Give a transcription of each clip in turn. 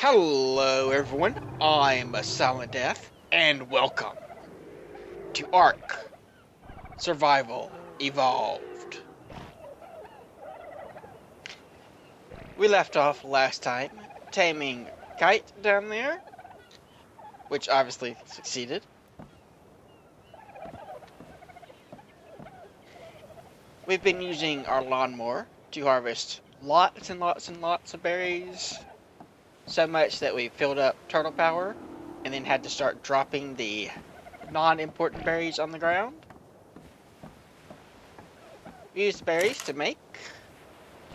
Hello everyone, I'm silentdeth, and welcome to ARK Survival Evolved. We left off last time taming Kite down there, which obviously succeeded. We've been using our lawnmower to harvest lots and lots and lots of berries, so much that we filled up turtle power and then had to start dropping the non-important berries on the ground. We used berries to make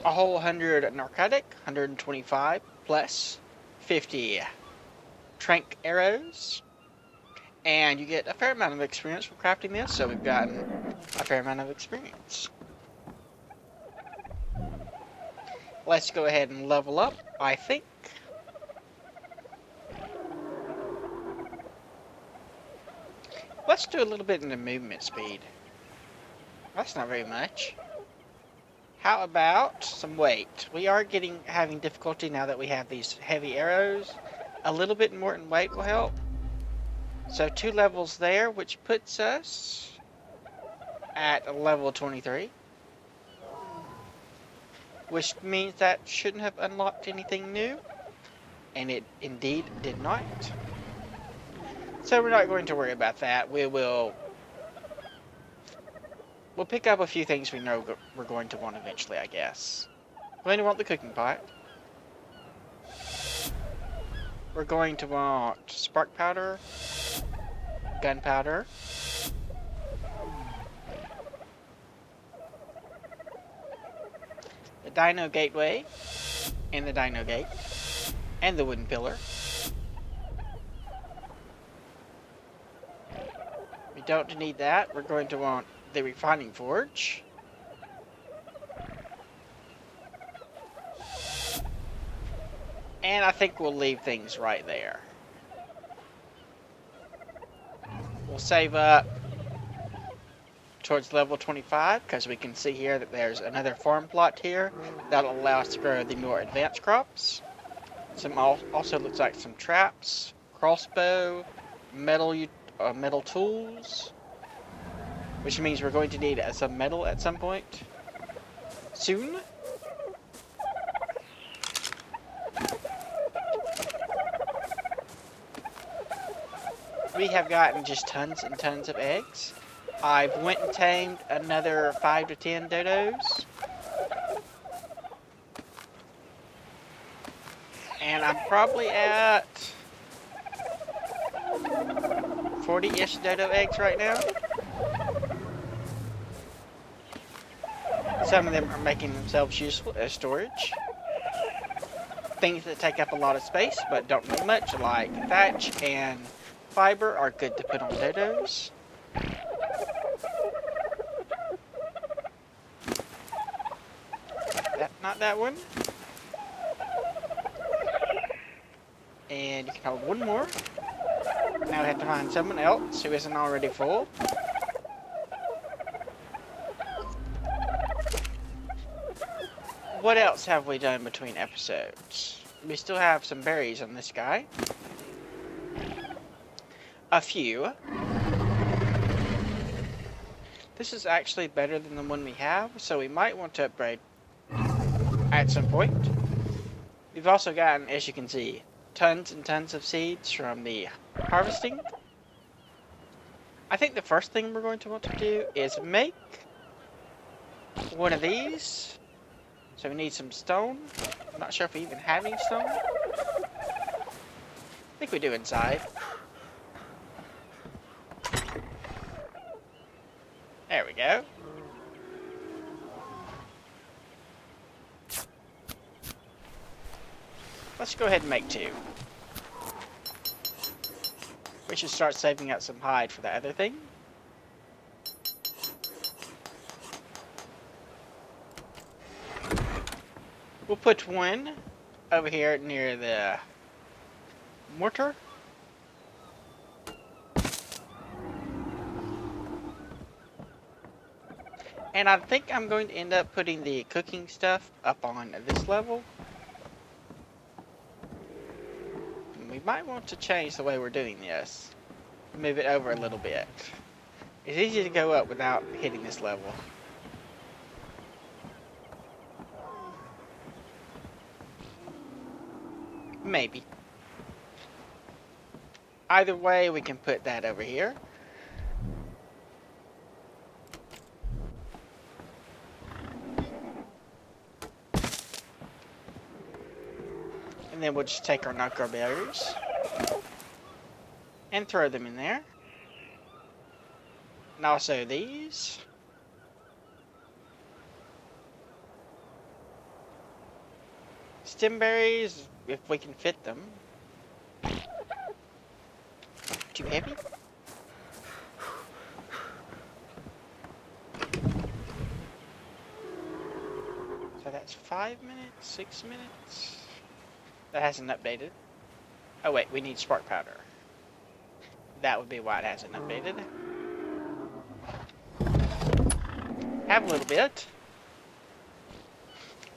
a whole 100 narcotic, 125 plus 50 trank arrows, and you get a fair amount of experience from crafting this, so we've gotten a fair amount of experience. Let's go ahead and level up, I think. Let's do a little bit in the movement speed. That's not very much. How about some weight? We are having difficulty now that we have these heavy arrows. A little bit more in weight will help. So 2 levels there, which puts us at level 23. Which means that shouldn't have unlocked anything new. And it indeed did not. So we're not going to worry about that. We'll pick up a few things we know we're going to want eventually, I guess. We're going to want the cooking pot. We're going to want spark powder, gunpowder, the dino gateway, and the dino gate, and the wooden pillar. We don't need that. We're going to want the refining forge. And I think we'll leave things right there. We'll save up towards level 25 because we can see here that there's another farm plot here that'll allow us to grow the more advanced crops. Some also looks like some traps, crossbow, metal tools, which means we're going to need some metal at some point soon. We have gotten just tons and tons of eggs. I've went and tamed another 5 to 10 dodos. And I'm probably at 40-ish dodo eggs right now. Some of them are making themselves useful as storage. Things that take up a lot of space but don't need much, like thatch and fiber, are good to put on dodos. Not that one. And you can hold one more. Now we have to find someone else who isn't already full. What else have we done between episodes? We still have some berries on this guy. A few. This is actually better than the one we have, so we might want to upgrade at some point. We've also gotten, as you can see, tons and tons of seeds from the harvesting. I think the first thing we're going to want to do is make one of these. So we need some stone. I'm not sure if we even have any stone. I think we do inside. There we go. Let's go ahead and make 2. We should start saving up some hide for the other thing. We'll put one over here near the mortar. And I think I'm going to end up putting the cooking stuff up on this level. might want to change the way we're doing this. Move it over a little bit. It's easy to go up without hitting this level. Maybe. Either way, we can put that over here. And then we'll just take our knuckle berries and throw them in there. And also these. Stem berries, if we can fit them. Too heavy? So that's 5 minutes, 6 minutes. That hasn't updated. Oh wait, we need spark powder. That would be why it hasn't updated. Have a little bit.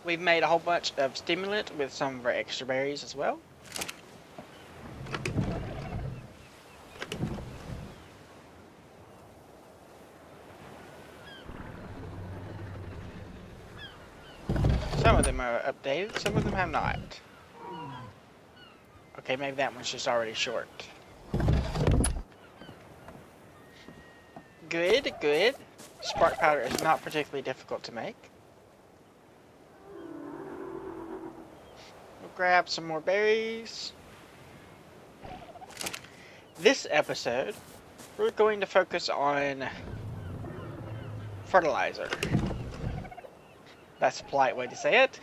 We've made a whole bunch of stimulant with some of our extra berries as well. Some of them are updated, some of them have not. Okay, maybe that one's just already short. Good, good. Spark powder is not particularly difficult to make. We'll grab some more berries. This episode, we're going to focus on fertilizer. That's a polite way to say it.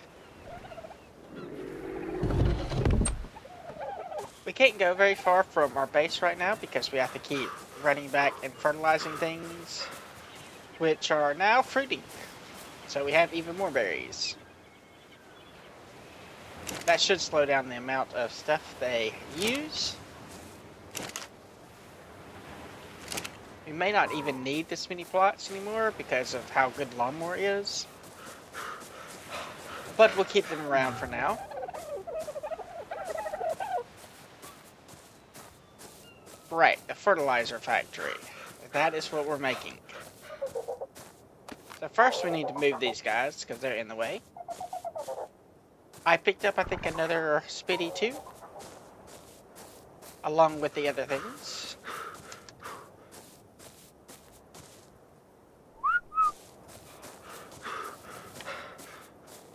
We can't go very far from our base right now because we have to keep running back and fertilizing things, which are now fruiting. So we have even more berries. That should slow down the amount of stuff they use. We may not even need this many plots anymore because of how good lawnmower is. But we'll keep them around for now. Right, a fertilizer factory. That is what we're making. So first we need to move these guys because they're in the way. I picked up, I think, another spitty too, along with the other things.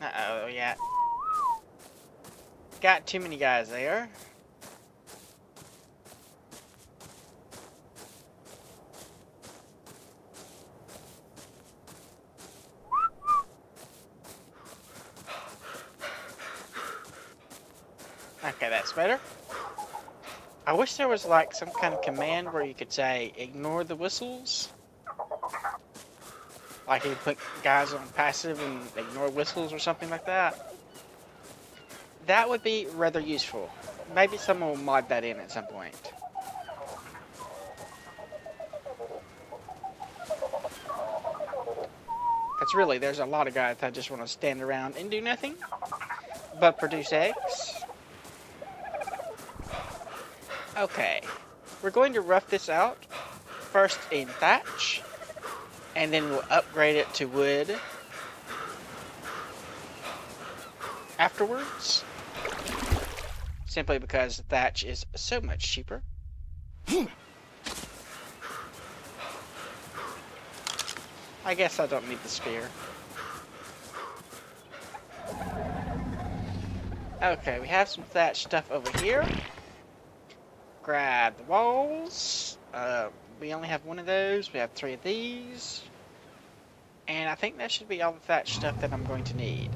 Uh-oh, yeah. Got too many guys there. Okay, that's better. I wish there was like some kind of command where you could say, ignore the whistles. Like you put guys on passive and ignore whistles or something like that. That would be rather useful. Maybe someone will mod that in at some point. Because really, there's a lot of guys that just want to stand around and do nothing but produce eggs. Okay, we're going to rough this out, first in thatch, and then we'll upgrade it to wood afterwards, simply because thatch is so much cheaper. I guess I don't need the spear. Okay, we have some thatch stuff over here. Grab the walls. We only have one of those. We have 3 of these. And I think that should be all the thatch stuff that I'm going to need.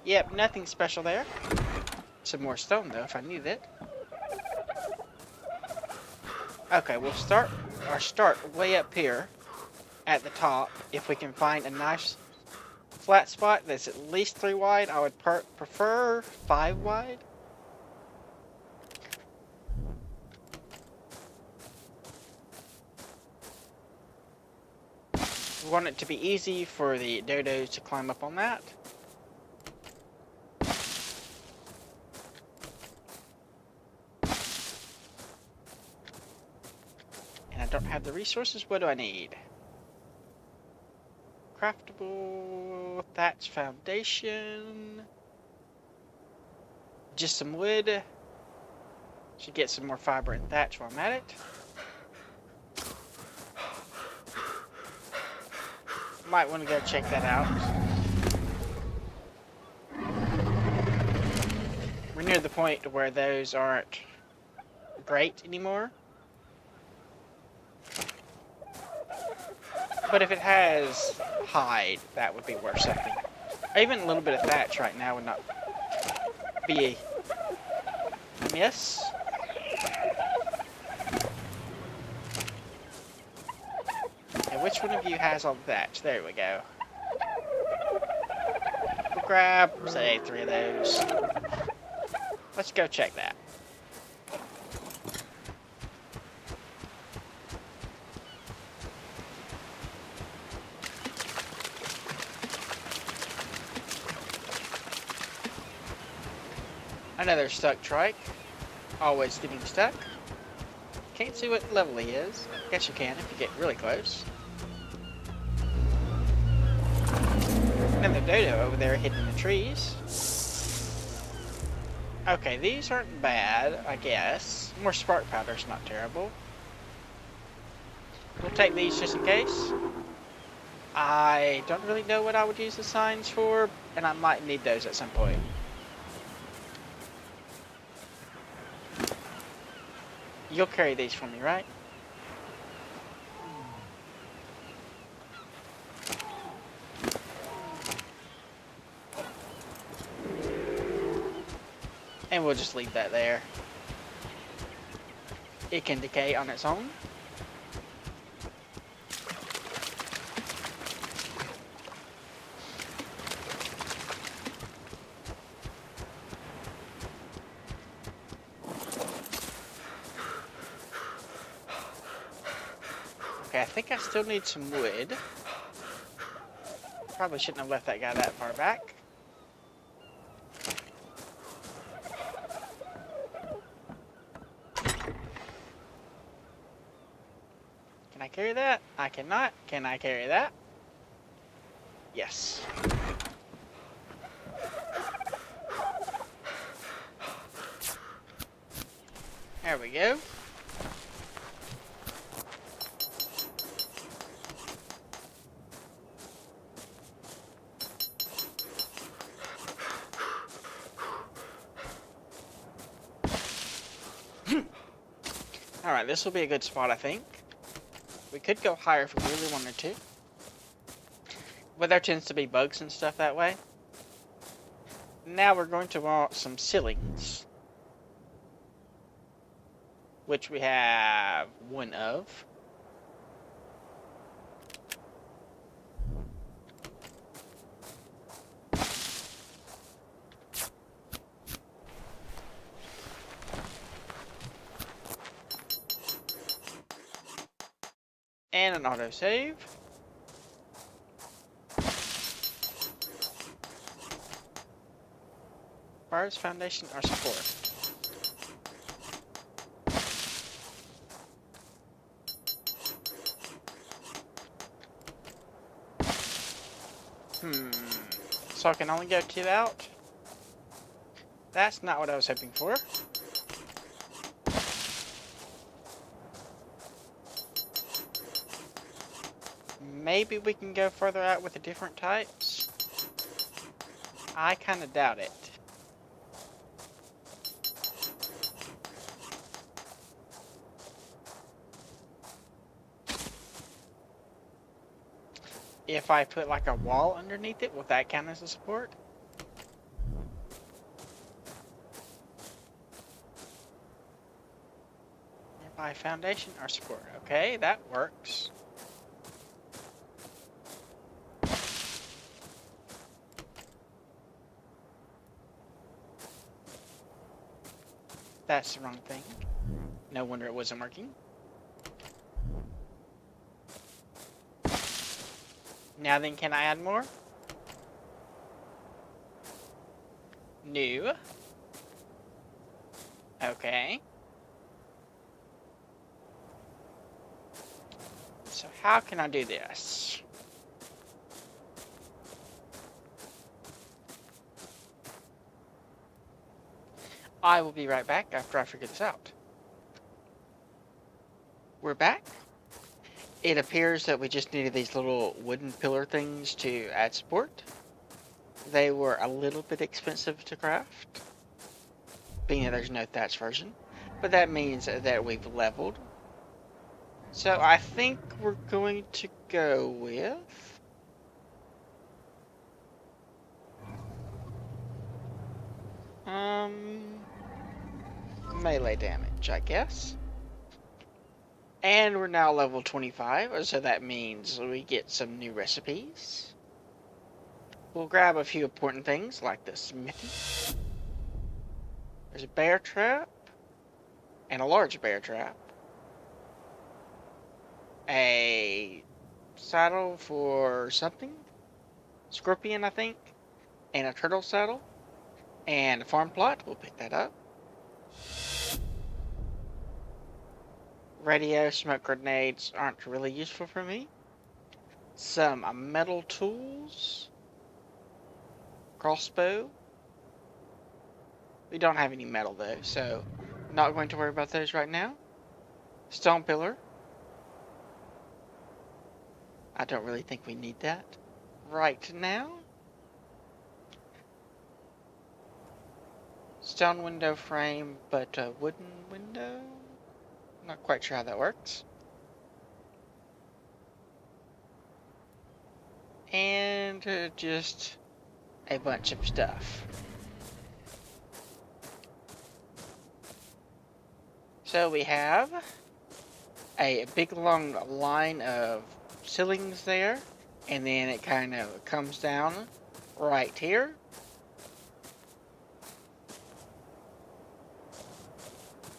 Yep, nothing special there. Some more stone though if I need it. Okay, we'll start way up here at the top. If we can find a nice flat spot that's at least 3 wide, I would prefer 5 wide. We want it to be easy for the dodos to climb up on that. don't have the resources. What do I need? Craftable thatch foundation. Just some wood. Should get some more fiber and thatch while I'm at it. Might want to go check that out. We're near the point where those aren't great anymore. But if it has hide, that would be worth something. Even a little bit of thatch right now would not be a miss. And which one of you has all the thatch? There we go. We'll grab, say, 3 of those. Let's go check that. Another stuck trike. Always getting stuck. Can't see what level he is. Guess you can if you get really close. Another dodo over there hidden in the trees. Okay, these aren't bad, I guess. More spark powder's not terrible. We'll take these just in case. I don't really know what I would use the signs for, and I might need those at some point. You'll carry these for me, right? And we'll just leave that there. It can decay on its own. Okay, I think I still need some wood. Probably shouldn't have left that guy that far back. Can I carry that? I cannot. Can I carry that? Yes. There we go. Alright, this will be a good spot, I think. We could go higher if we really wanted to. But there tends to be bugs and stuff that way. Now we're going to want some ceilings. Which we have 1 of. And an autosave. Bars, foundation, or support. So I can only go 2 out? That's not what I was hoping for. Maybe we can go further out with the different types. I kind of doubt it. If I put like a wall underneath it, will that count as a support? By foundation or support. Okay, that works. That's the wrong thing. No wonder it wasn't working. Now then, can I add more? New. how can I do this? I will be right back after I figure this out. We're back. It appears that we just needed these little wooden pillar things to add support. They were a little bit expensive to craft, being that there's no thatch version, but that means that we've leveled. So I think we're going to go with melee damage, I guess. And we're now level 25, so that means we get some new recipes. We'll grab a few important things like the smithy. There's a bear trap and a large bear trap. A saddle for something. Scorpion, I think. And a turtle saddle. And a farm plot. We'll pick that up. Radio, smoke grenades aren't really useful for me. Some metal tools. Crossbow. We don't have any metal though, so not going to worry about those right now. Stone pillar. I don't really think we need that right now. Stone window frame, but a wooden window? Not quite sure how that works. And just a bunch of stuff. So we have a big long line of ceilings there, and then it kind of comes down right here.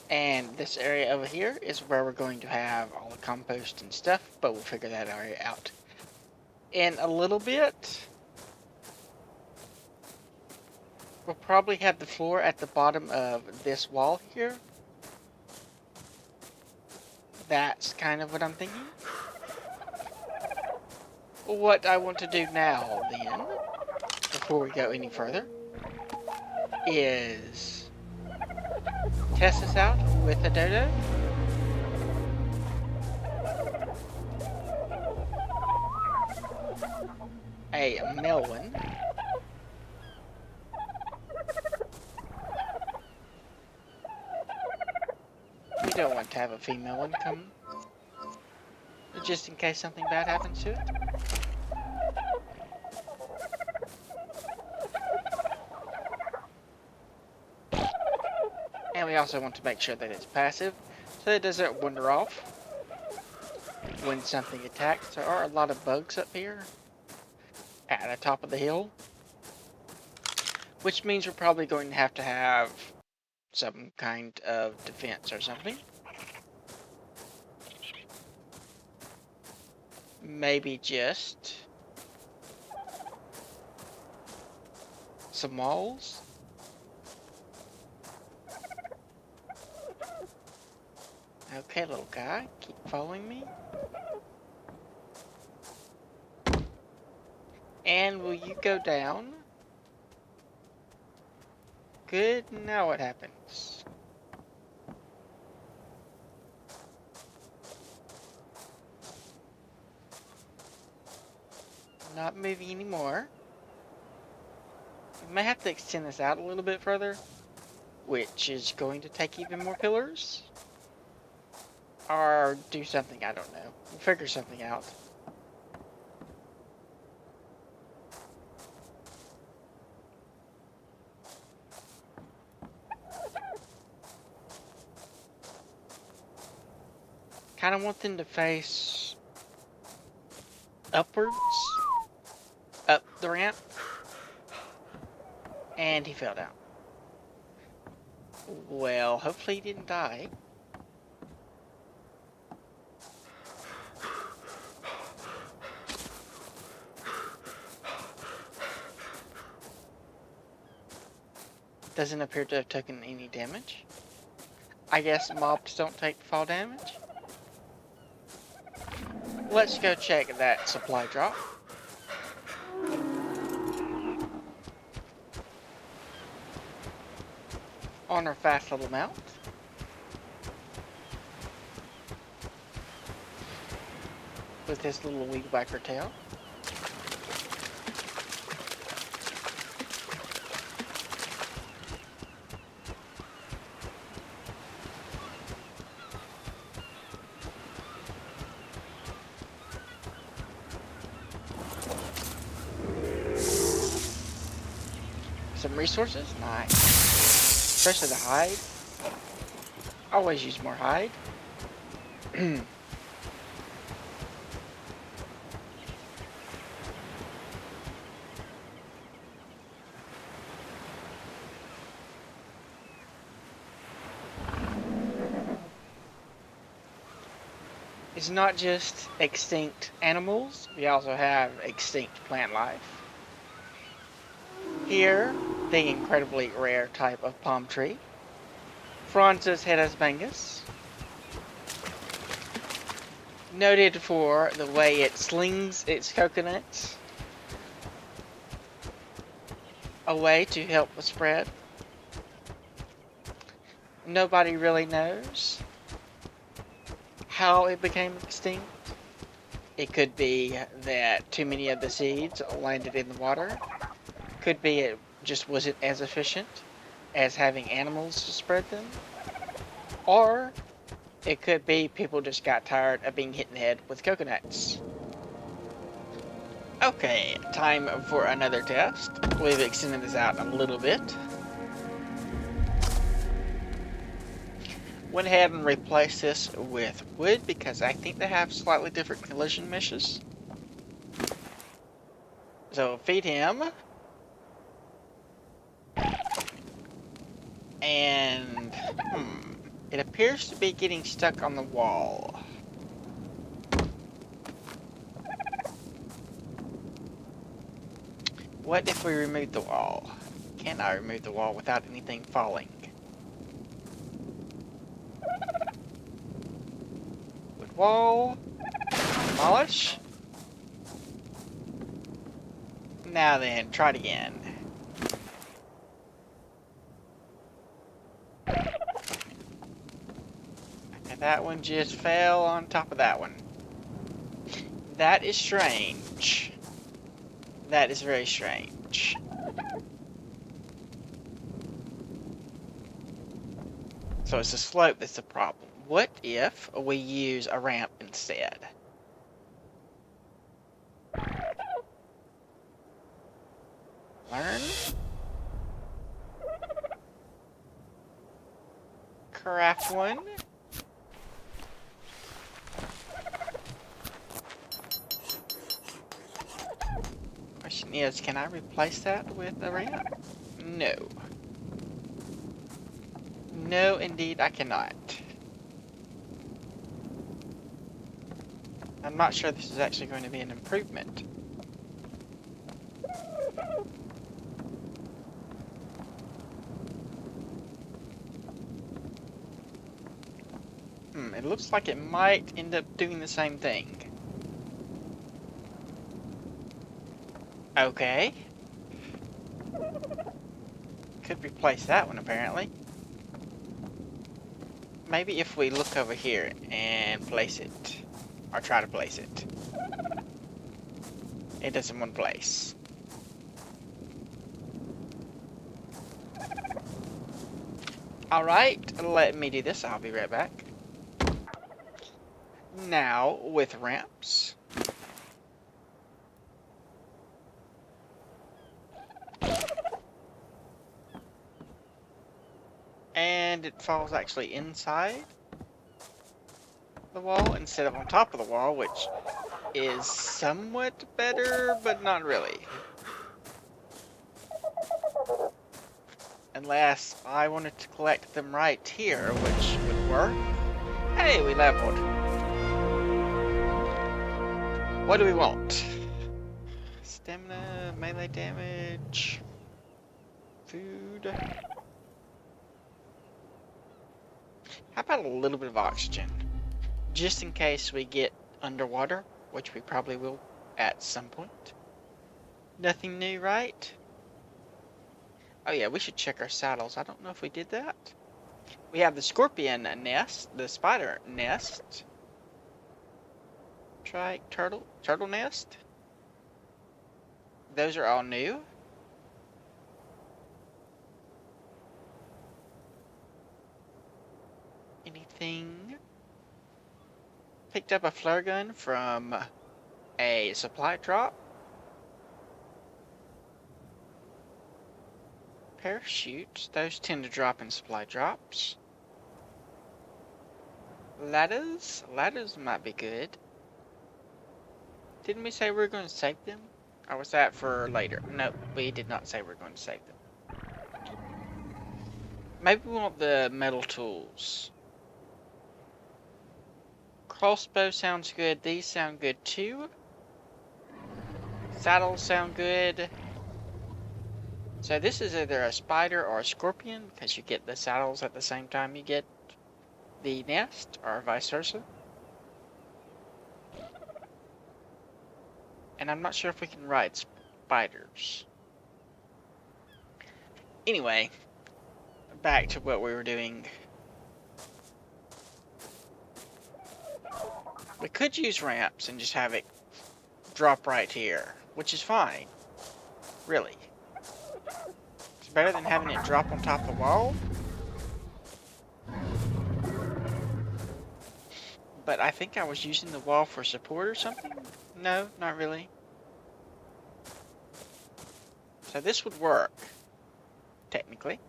And this area over here is where we're going to have all the compost and stuff, but we'll figure that area out in a little bit. We'll probably have the floor at the bottom of this wall here. That's kind of what I'm thinking. What I want to do now, then, before we go any further, is test this out with a dodo. A male one. We don't want to have a female one come, just in case something bad happens to it. And we also want to make sure that it's passive, so it doesn't wander off when something attacks. There are a lot of bugs up here at the top of the hill, which means we're probably going to have some kind of defense or something. Maybe just some walls. Okay, little guy, keep following me. And will you go down? Good, now what happens? Not moving anymore. We may have to extend this out a little bit further, which is going to take even more pillars. Or do something, I don't know. We'll figure something out. Kind of want them to face upwards, up the ramp, and he fell down. Well, hopefully he didn't die. Doesn't appear to have taken any damage. I guess mobs don't take fall damage. let's go check that supply drop. On our fast little mount. With his little weed whacker tail. Some resources? Nice. Especially the hide. Always use more hide. It's not just extinct animals, we also have extinct plant life. Here, the incredibly rare type of palm tree, Francis hedasbangus, noted for the way it slings its coconuts away to help the spread. Nobody really knows how it became extinct. It could be that too many of the seeds landed in the water. Could be it just wasn't as efficient as having animals to spread them. Or it could be people just got tired of being hit in the head with coconuts. Okay, time for another test. We've extended this out a little bit. Went ahead and replaced this with wood because I think they have slightly different collision meshes. So feed him. And it appears to be getting stuck on the wall. What if we remove the wall? Can I remove the wall without anything falling? Wall, demolish. Now then, try it again. And that one just fell on top of that one. That is strange. That is very strange. So it's the slope that's the problem. What if we use a ramp instead? Learn. Craft one. Question is, can I replace that with a ramp? No. No, indeed, I cannot. I'm not sure this is actually going to be an improvement. It looks like it might end up doing the same thing. Okay. Could replace that one, apparently. Maybe if we look over here and place it. Or try to place it. It doesn't want to place. Alright, let me do this. I'll be right back. Now, with ramps. And it falls actually inside the wall instead of on top of the wall, which is somewhat better, but not really. Unless I wanted to collect them right here, which would work. Hey, we leveled. What do we want? Stamina, melee damage, food. How about a little bit of oxygen? Just in case we get underwater which we probably will at some point. Nothing new, right? Oh yeah, we should check our saddles. I don't know if we did that. We have the scorpion nest, the spider nest, trike, turtle nest. Those are all new. Anything? Picked up a flare gun from a supply drop. Parachutes, those tend to drop in supply drops. Ladders might be good. Didn't we say we were going to save them? Or was that for later? No, we did not say we were going to save them. Maybe we want the metal tools. Crossbow sounds good. These sound good too. Saddles sound good. So this is either a spider or a scorpion, because you get the saddles at the same time you get the nest, or vice versa. And I'm not sure if we can ride spiders. Anyway, back to what we were doing. We could use ramps and just have it drop right here, which is fine, really. It's better than having it drop on top of the wall. But I think I was using the wall for support or something. No, not really. So this would work, technically.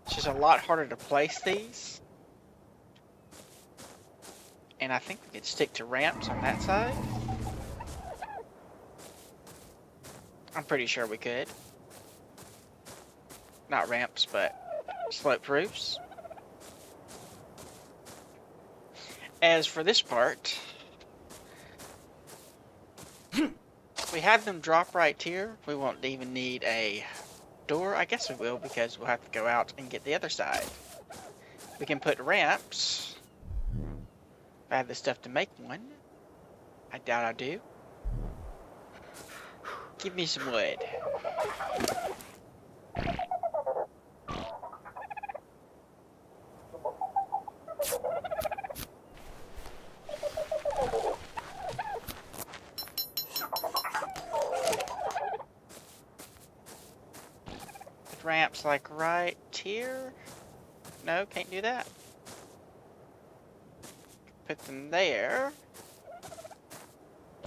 It's just a lot harder to place these. And I think we could stick to ramps on that side. I'm pretty sure we could. Not ramps, but slope roofs. As for this part, we have them drop right here. We won't even need a door. I guess we will, because we'll have to go out and get the other side. We can put ramps. If I have the stuff to make one. I doubt I do. Give me some wood. Ramps like right here. No, can't do that. Put them there.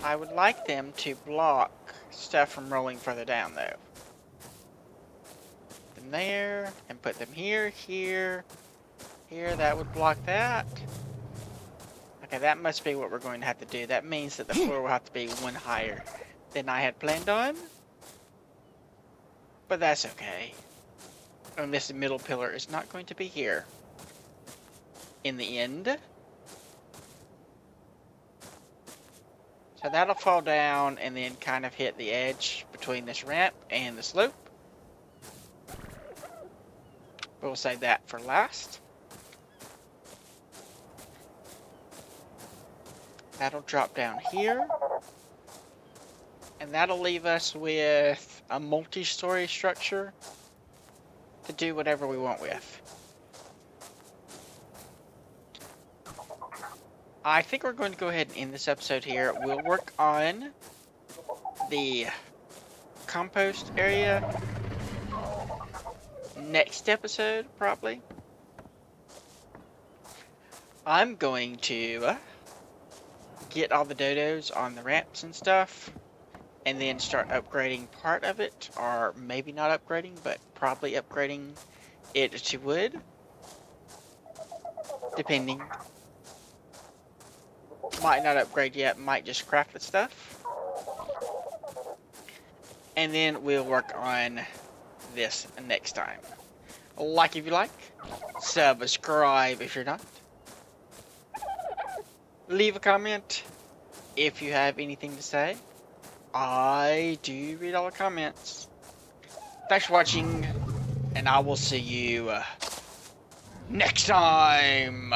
I would like them to block stuff from rolling further down though. Put them there, and put them here, here, here. That would block that. Okay, that must be what we're going to have to do. That means that the floor will have to be one higher than I had planned on. But that's okay. And this middle pillar is not going to be here in the end. So that'll fall down and then kind of hit the edge between this ramp and the slope. We'll save that for last. That'll drop down here. And that'll leave us with a multi-story structure to do whatever we want with. I think we're going to go ahead and end this episode here. We'll work on the compost area next episode, probably. I'm going to get all the dodos on the ramps and stuff, and then start upgrading part of it, or maybe not upgrading, but probably upgrading it to wood, depending. Might not upgrade yet, might just craft the stuff. And then we'll work on this next time. Like if you like, subscribe if you're not. Leave a comment if you have anything to say. I do read all the comments. Thanks for watching, and I will see you next time.